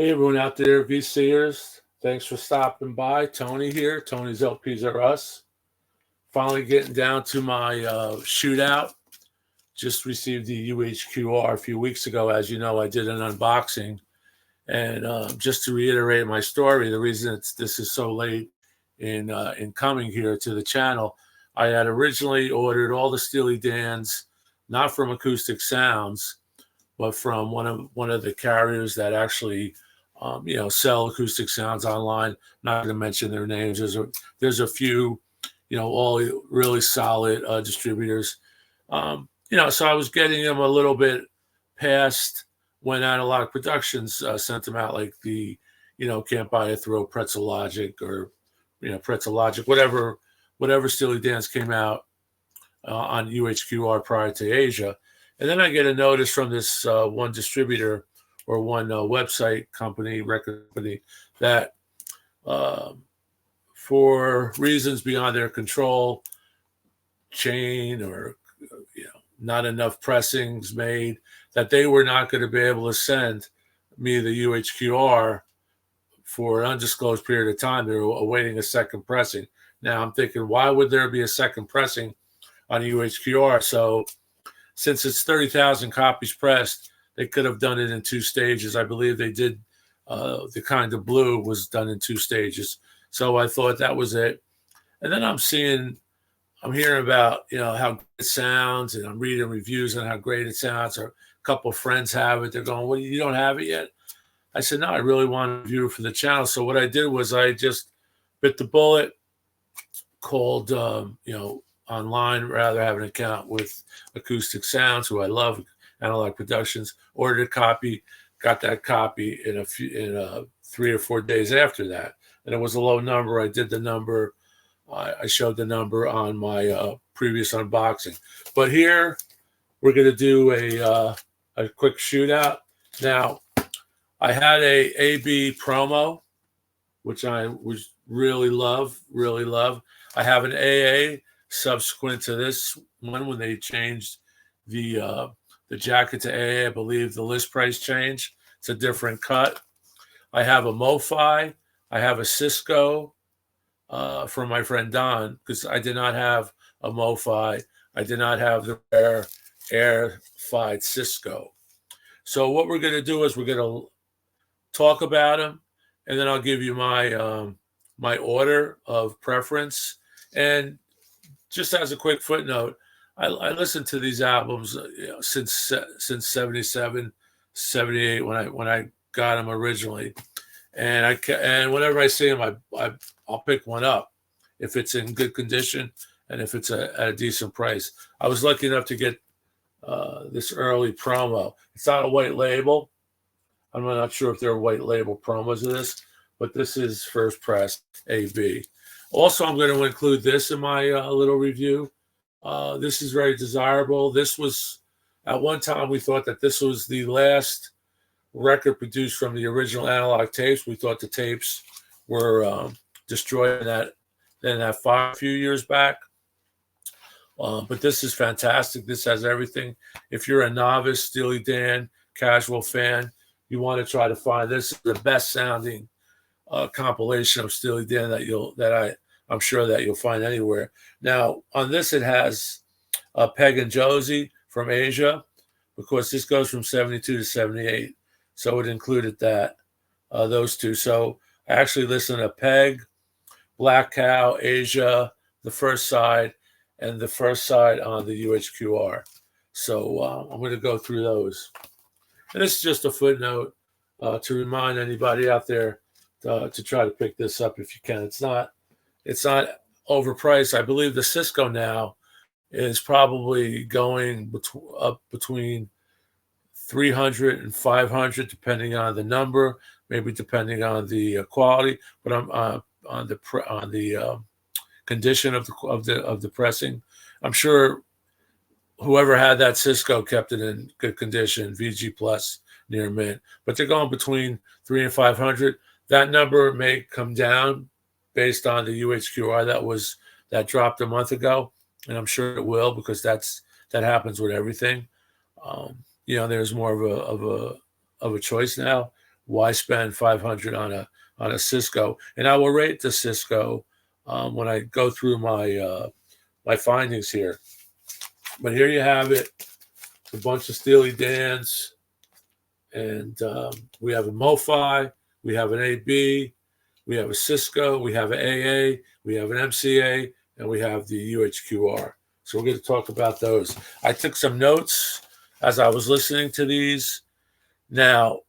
Hey everyone out there, VCers. Thanks for stopping by. Tony here. Tony's LPs are us. Finally getting down to my shootout. Just received the UHQR a few weeks ago. As you know, I did an unboxing. And just to reiterate my story, the reason this is so late in coming here to the channel, I had originally ordered all the Steely Dans, not from Acoustic Sounds, but from one of the carriers that actually, sell acoustic sounds online. I'm not going to mention their names. There's a few, all really solid distributors. So I was getting them a little bit past when Analog Productions sent them out, like the, Can't Buy a Throw, Pretzel Logic, or, Pretzel Logic, whatever Steely Dan's came out on UHQR prior to Asia. And then I get a notice from this one distributor or one website company, record company, that for reasons beyond their control, chain or not enough pressings made, that they were not going to be able to send me the UHQR for an undisclosed period of time. They were awaiting a second pressing. Now I'm thinking, why would there be a second pressing on UHQR? So since it's 30,000 copies pressed, they could have done it in two stages. I believe they did. The Kind of Blue was done in two stages. So I thought that was it. And then I'm hearing about, how good it sounds, and I'm reading reviews on how great it sounds, or a couple of friends have it. They're going, well, you don't have it yet? I said, no, I really want to review it for the channel. So what I did was I just bit the bullet, called, online, rather have an account with Acoustic Sounds, who I love, Analog Productions, ordered a copy, got that copy in 3 or 4 days after that. And it was a low number. I did the number. I showed the number on my previous unboxing. But here we're going to do a quick shootout. Now, I had a AB promo, which I really love. I have an AA subsequent to this one when they changed the jacket to AA. I believe the list price change. It's a different cut. I have a MoFi. I have a CISCO from my friend Don, because I did not have a MoFi. I did not have the rare air-fied CISCO. So what we're going to do is we're going to talk about them, and then I'll give you my my order of preference. And just as a quick footnote, I listened to these albums since 77, 78 when I got them originally, and whenever I see them, I'll pick one up if it's in good condition and if it's at a decent price. I was lucky enough to get this early promo. It's not a white label. I'm not sure if there are white label promos of this, but this is first press AB. Also, I'm going to include this in my little review. This is very desirable. This was, at one time, we thought that this was the last record produced from the original analog tapes. We thought the tapes were destroyed in that few years back. But this is fantastic. This has everything. If you're a novice Steely Dan casual fan, you want to try to find this is the best sounding compilation of Steely Dan I'm sure that you'll find anywhere. Now, on this, it has Peg and Josie from Asia, because this goes from 72 to 78. So it included those two. So I actually listened to Peg, Black Cow, Asia, the first side, and the first side on the UHQR. So I'm going to go through those. And this is just a footnote to remind anybody out there to try to pick this up if you can. It's not overpriced. I believe the CISCO now is probably going up between 300 and 500, depending on the number, maybe depending on the quality. But I'm on the condition of the pressing. I'm sure whoever had that CISCO kept it in good condition, VG plus, near mint. But they're going between 300 and 500. That number may come down based on the UHQR that dropped a month ago, and I'm sure it will, because that happens with everything. There's more of a choice now why spend 500 on a CISCO? And I will rate the CISCO when I go through my my findings here. But here you have it, a bunch of Steely Dans, and we have a MoFi, we have an AB, we have a CISCO, we have an AA, we have an MCA, and we have the UHQR. So we're going to talk about those. I took some notes as I was listening to these. Now,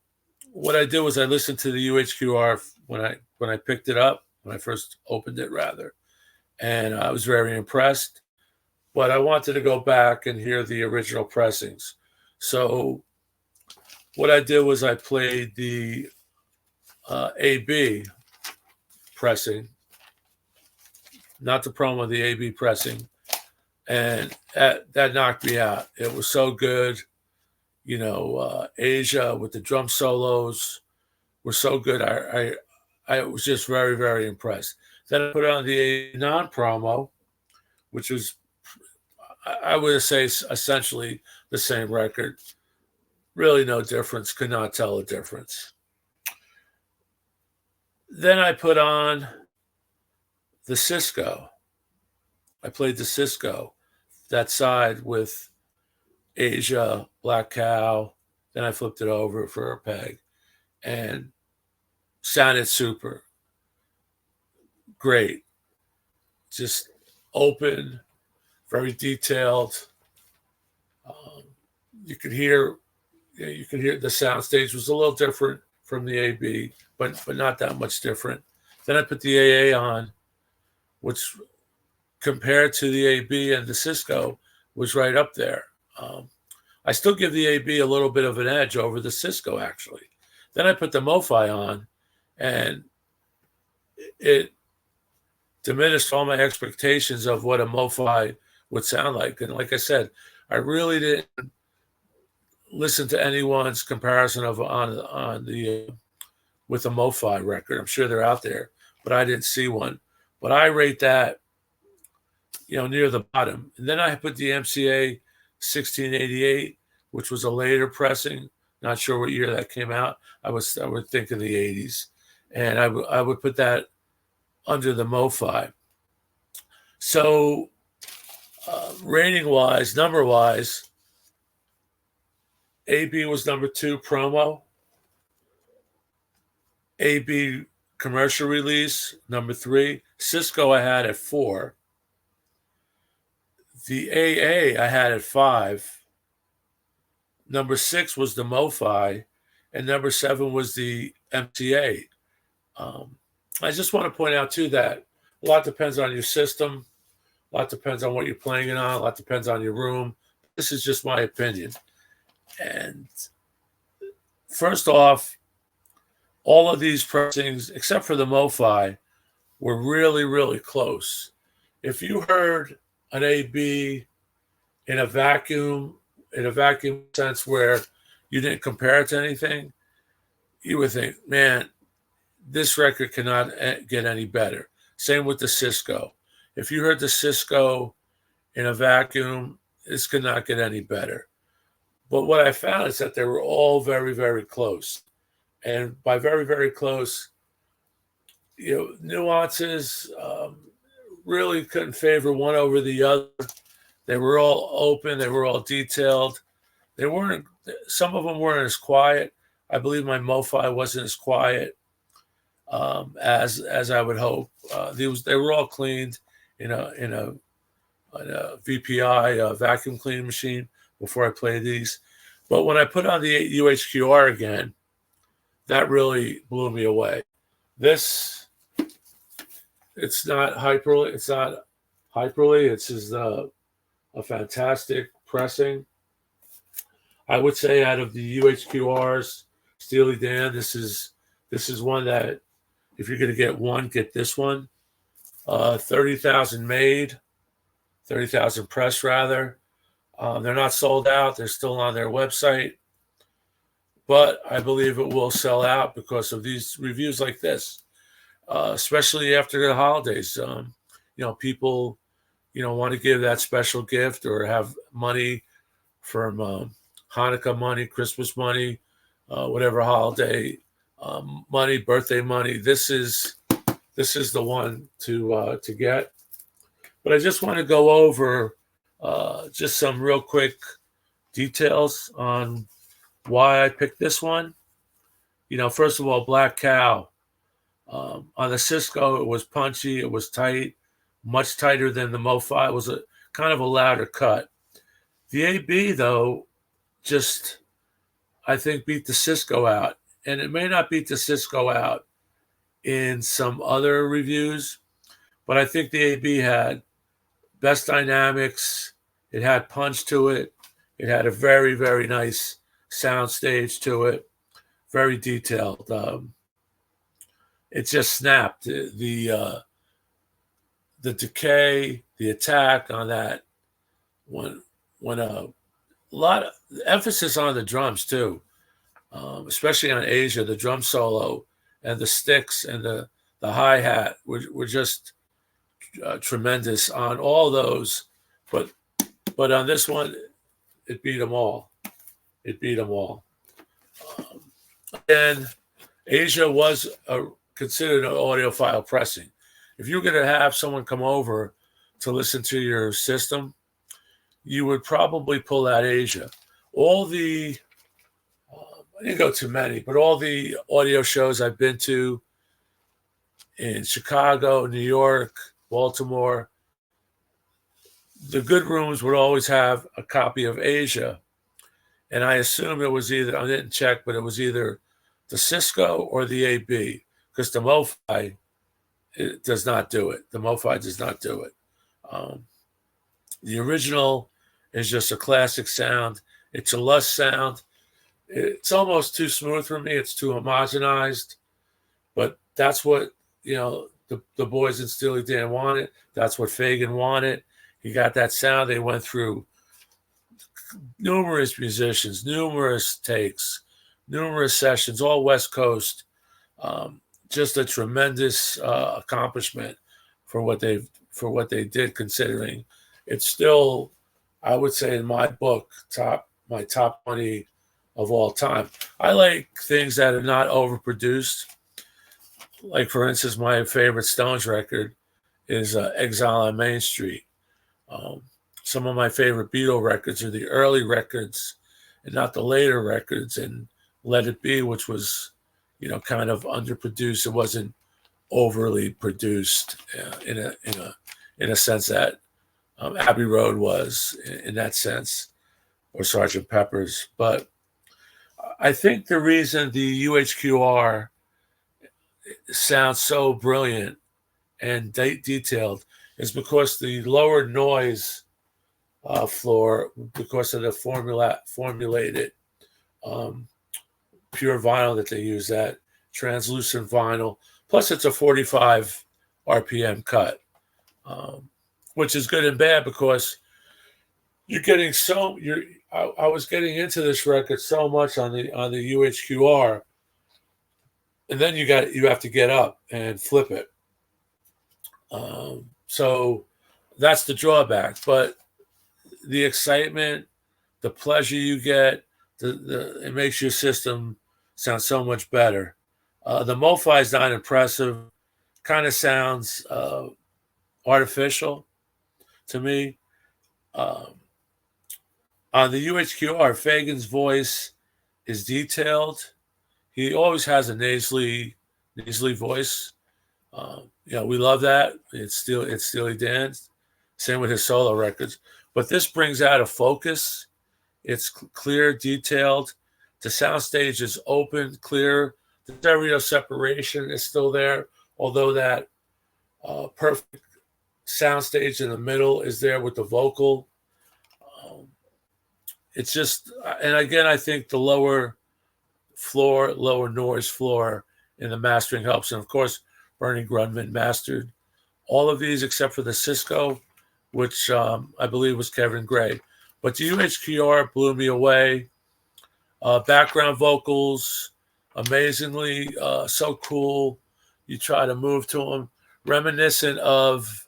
what I did was I listened to the UHQR when I picked it up, when I first opened it, rather, and I was very impressed. But I wanted to go back and hear the original pressings. So what I did was I played the AB pressing, not the promo, the AB pressing, and that knocked me out. It was so good. You know, Asia with the drum solos were so good. I was just very, very impressed. Then I put on the non-promo, which was, I would say, essentially the same record. Really no difference. Could not tell a difference. Then I put on the CISCO. I played the CISCO, that side with Asia, Black Cow. Then I flipped it over for a peg and sounded super. Great. Just open, very detailed. You could hear the sound stage was a little different from the AB, but not that much different. Then I put the AA on, which compared to the AB and the CISCO was right up there. I still give the AB a little bit of an edge over the CISCO, actually. Then I put the MoFi on, and it diminished all my expectations of what a MoFi would sound like. And like I said, I really didn't listen to anyone's comparison of on the with a MoFi record. I'm sure they're out there, but I didn't see one. But I rate that, you know, near the bottom. And then I put the MCA 1688, which was a later pressing. Not sure what year that came out. I would think in the 80s, and I would put that under the MoFi. So rating wise, number wise, AB was number 2 promo. AB commercial release, number 3. CISCO I had at 4. The AA I had at 5. Number 6 was the MoFi, and number 7 was the MTA. I just want to point out, too, that a lot depends on your system. A lot depends on what you're playing it on. A lot depends on your room. This is just my opinion. And first off, all of these pressings, except for the MoFi, were really, really close. If you heard an AB in a vacuum sense where you didn't compare it to anything, you would think, man, this record cannot get any better. Same with the CISCO. If you heard the CISCO in a vacuum, this could not get any better. But what I found is that they were all very, very close. And by very, very close, you know, nuances really couldn't favor one over the other. They were all open. They were all detailed. They weren't. Some of them weren't as quiet. I believe my MoFi wasn't as quiet as I would hope. They were all cleaned in a VPI vacuum cleaning machine before I played these. But when I put on the UHQR again, that really blew me away. It's not hyperly. It's just a fantastic pressing. I would say out of the UHQRs, Steely Dan, this is one that if you're going to get one, get this one. 30,000 made, 30,000 pressed rather. They're not sold out. They're still on their website. But I believe it will sell out because of these reviews like this, especially after the holidays. People, want to give that special gift or have money from Hanukkah money, Christmas money, whatever holiday money, birthday money. This is the one to get. But I just want to go over just some real quick details on why I picked this one. First of all, Black Cow. On the CISCO, it was punchy, it was tight, much tighter than the MoFi. It was a kind of a louder cut. The AB, though, just, I think, beat the CISCO out. And it may not beat the CISCO out in some other reviews, but I think the AB had best dynamics. It had punch to it. It had a very, very nice sound stage to it. Very detailed. It just snapped. The decay, the attack on that when a lot of emphasis on the drums too, especially on Asia, the drum solo and the sticks and the hi-hat were just tremendous on all those, but on this one, it beat them all. It beat them all. And Asia was considered an audiophile pressing. If you're going to have someone come over to listen to your system, you would probably pull out Asia. All the, I didn't go to many, but all the audio shows I've been to in Chicago, New York, Baltimore, the good rooms would always have a copy of Asia. And I assume it was either, I didn't check, but it was either the CISCO or the AB, because the MoFi does not do it. The MoFi does not do it. The original is just a classic sound. It's a lust sound. It's almost too smooth for me. It's too homogenized. But that's what, the boys in Steely Dan wanted. That's what Fagen wanted. He got that sound. They went through numerous musicians, numerous takes, numerous sessions, all West Coast. Just a tremendous accomplishment for what they did, considering it's still, I would say in my book, my top 20 of all time. I like things that are not overproduced. Like, for instance, my favorite Stones record is Exile on Main Street. Some of my favorite Beatle records are the early records and not the later records, and Let It Be, which was, kind of underproduced. It wasn't overly produced in a sense that Abbey Road was in that sense, or Sgt. Pepper's. But I think the reason the UHQR sounds so brilliant and detailed is because the lower noise floor, because of the formulated pure vinyl that they use, that translucent vinyl. Plus, it's a 45 RPM cut, which is good and bad because you're getting I was getting into this record so much on the UHQR, and then you have to get up and flip it. So that's the drawback. But the excitement, the pleasure you get, it makes your system sound so much better. The MoFi is not impressive. Kind of sounds artificial to me. On the UHQR, Fagen's voice is detailed. He always has a nasally voice. We love that. It's Steely Dan. Same with his solo records. But this brings out a focus. It's clear, detailed. The soundstage is open, clear. The stereo separation is still there, although that perfect soundstage in the middle is there with the vocal. It's just, and again, I think the lower noise floor in the mastering helps. And of course, Bernie Grundman mastered all of these except for the CISCO, which I believe was Kevin Gray. But the UHQR blew me away. Background vocals, amazingly so cool. You try to move to them, reminiscent of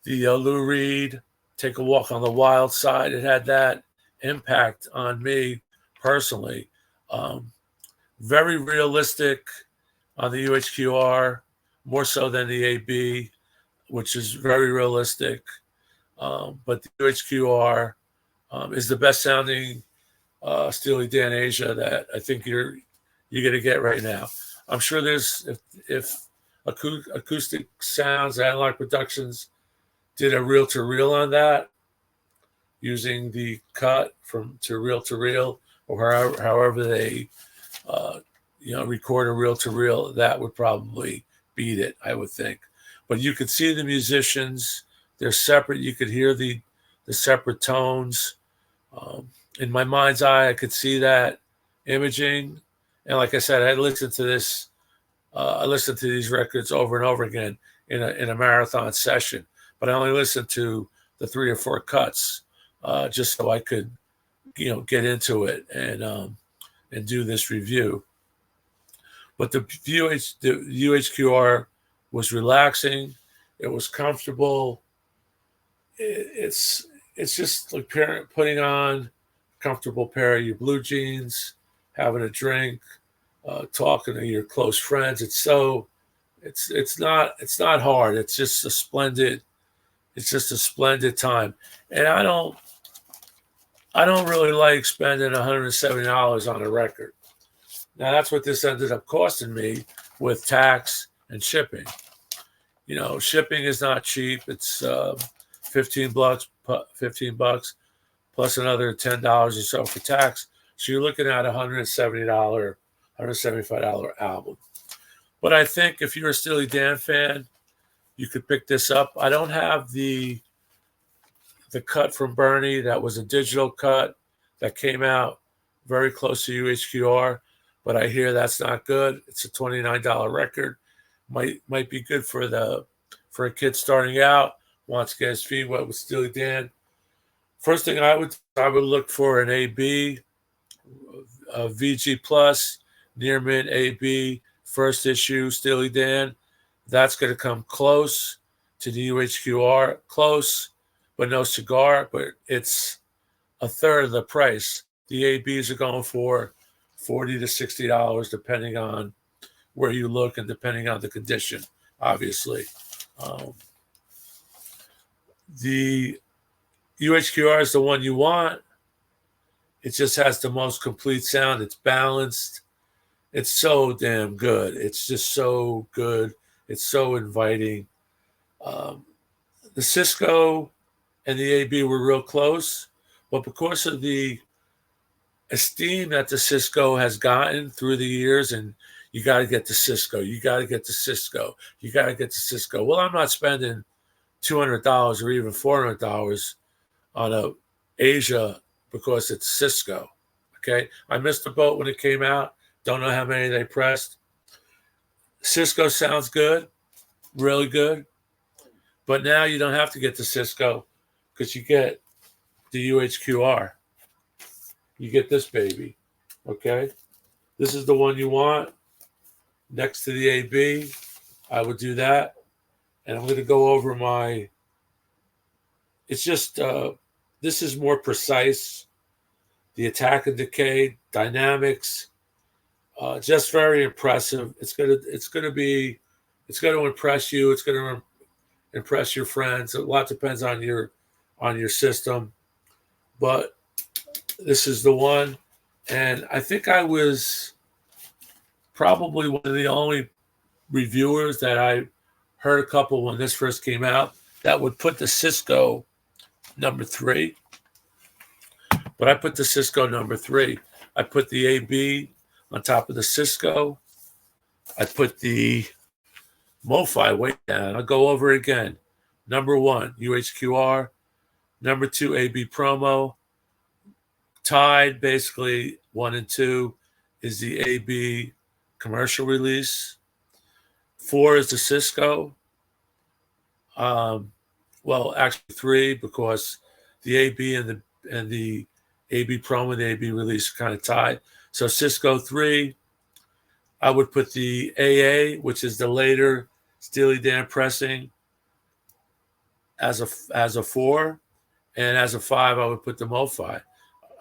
the Lou Reed, Take a Walk on the Wild Side. It had that impact on me personally. Very realistic on the UHQR, more so than the AB, which is very realistic. But the UHQR is the best sounding Steely Dan Asia that I think you're going to get right now. I'm sure there's if acoustic sounds, Analog Productions did a reel to reel on that using the cut from to reel, or however they record a reel to reel, that would probably beat it, I would think. But you could see the musicians; they're separate. You could hear the separate tones. In my mind's eye, I could see that imaging. And like I said, I listened to this. I listened to these records over and over again in a marathon session. But I only listened to the 3 or 4 cuts just so I could, get into it and do this review. But the UHQR was relaxing. It was comfortable. It's just like putting on a comfortable pair of your blue jeans, having a drink, talking to your close friends. It's not hard. It's just a splendid time. And I don't really like spending $170 on a record. Now that's what this ended up costing me with tax and shipping. Shipping is not cheap. It's $15 plus another $10 or so for tax. So you're looking at $170, $175 album. But I think if you're a Steely Dan fan, you could pick this up. I don't have the cut from Bernie. That was a digital cut that came out very close to UHQR, but I hear that's not good. It's a $29 record. Might be good for a kid starting out, wants to get his feet wet with Steely Dan. First thing I would look for an AB, a VG Plus, Near Mint AB, first issue Steely Dan. That's going to come close to the UHQR, close, but no cigar. But it's a third of the price. The ABs are going for $40 to $60, depending on where you look and depending on the condition, obviously. The UHQR is the one you want. It just has the most complete sound. It's balanced. It's so damn good. It's just so good. It's so inviting. The CISCO and the AB were real close, but because of the esteem that the CISCO has gotten through the years, and you got to get the CISCO, you got to get the CISCO, you got to get the CISCO. Well, I'm not spending $200 or even $400 on a Asia because it's CISCO. Okay, I missed the boat when it came out. Don't know how many they pressed. CISCO sounds good, really good, but now you don't have to get the CISCO because you get the UHQR. You get this baby, okay? This is the one you want next to the AB. I would do that, and I'm going to go over my. It's just this is more precise. The attack and decay dynamics. Just very impressive. It's gonna impress you. It's gonna impress your friends. A lot depends on your system, but this is the one. And I think I was probably one of the only reviewers that I heard a couple when this first came out that would put the CISCO number 3. But I put the CISCO number 3. I put the AB on top of the CISCO. I put the MoFi way down. I'll go over it again. Number 1, UHQR. Number 2, AB Promo. Tied, basically, 1 and 2 is the AB commercial release. 4 is the CISCO. Well, actually 3, because the AB and the AB Promo and the AB release are kind of tied. So CISCO 3, I would put the AA, which is the later Steely Dan pressing, as a 4, and as a 5, I would put the MoFi.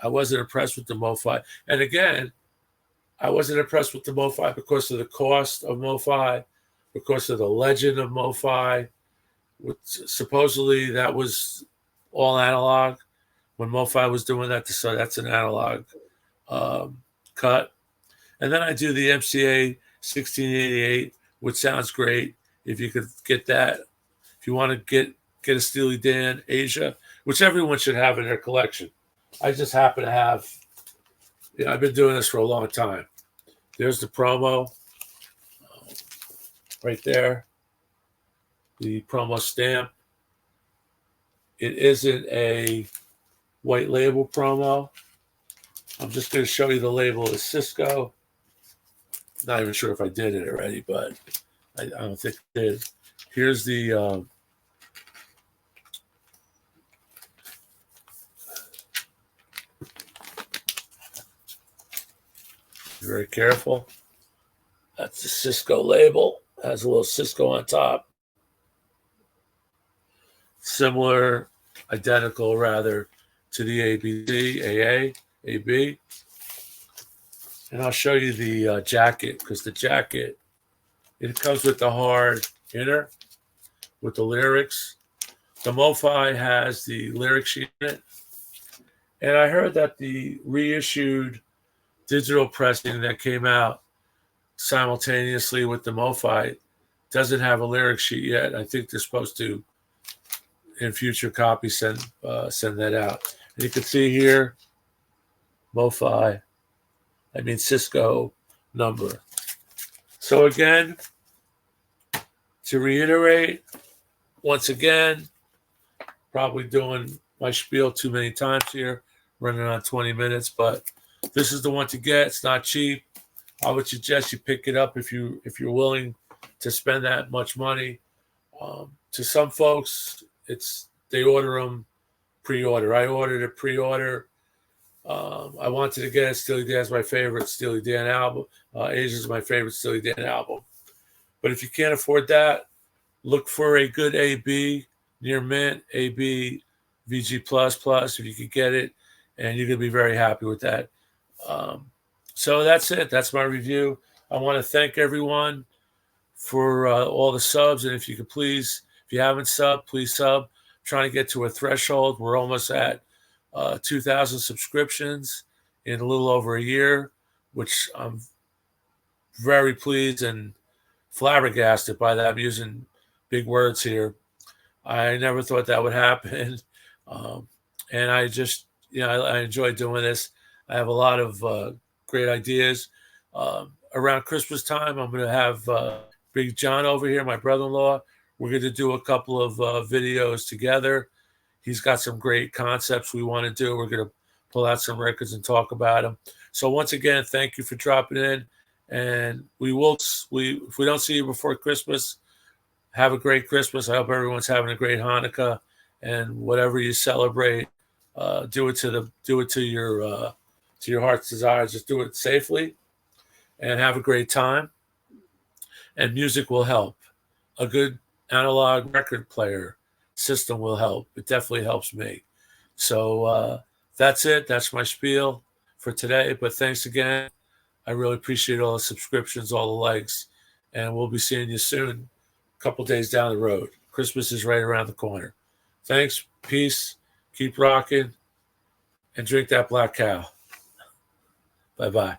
I wasn't impressed with the MoFi, and again, I wasn't impressed with the MoFi because of the cost of MoFi, because of the legend of MoFi. Supposedly that was all analog when MoFi was doing that. So that's an analog cut. And then I do the MCA 1688, which sounds great. If you could get that, if you want to get a Steely Dan Asia, which everyone should have in their collection. I just happen to have, I've been doing this for a long time. There's the promo right there, the promo stamp. It isn't a white label promo. I'm just going to show you the label is CISCO. Not even sure if I did it already, but I don't think I did. Here's the very careful. That's the CISCO label. Has a little CISCO on top. Similar, identical rather, to the ABC, AA, AB. And I'll show you the jacket, because the jacket, it comes with the hard inner with the lyrics. The MoFi has the lyric sheet in it. And I heard that the reissued digital pressing that came out simultaneously with the MoFi doesn't have a lyric sheet yet. I think they're supposed to, in future copies, send that out. And you can see here, MoFi, CISCO number. So again, to reiterate, once again, probably doing my spiel too many times here, running on 20 minutes, but this is the one to get. It's not cheap. I would suggest you pick it up if you're willing to spend that much money. To some folks, they order them pre-order. I ordered a pre-order. I wanted to get it. Steely Dan's my favorite Steely Dan album. Asia's my favorite Steely Dan album. But if you can't afford that, look for a good AB near mint, AB VG++, if you could get it, and you're going to be very happy with that. So that's it. That's my review. I want to thank everyone for all the subs, and if you could please, if you haven't subbed, please sub. I'm trying to get to a threshold. We're almost at 2,000 subscriptions in a little over a year, which I'm very pleased and flabbergasted by that. I'm using big words here. I never thought that would happen. And I just, I enjoy doing this. I have a lot of great ideas. Around Christmas time, I'm going to have Big John over here, my brother-in-law. We're going to do a couple of videos together. He's got some great concepts we want to do. We're going to pull out some records and talk about them. So once again, thank you for dropping in. And if we don't see you before Christmas, have a great Christmas. I hope everyone's having a great Hanukkah, and whatever you celebrate, do it to your heart's desire. Just do it safely, and have a great time. And music will help. A good analog record player system will help. It definitely helps me. So that's it. That's my spiel for today. But thanks again. I really appreciate all the subscriptions, all the likes, and we'll be seeing you soon, a couple days down the road. Christmas is right around the corner. Thanks. Peace. Keep rocking, and drink that black cow. Bye-bye.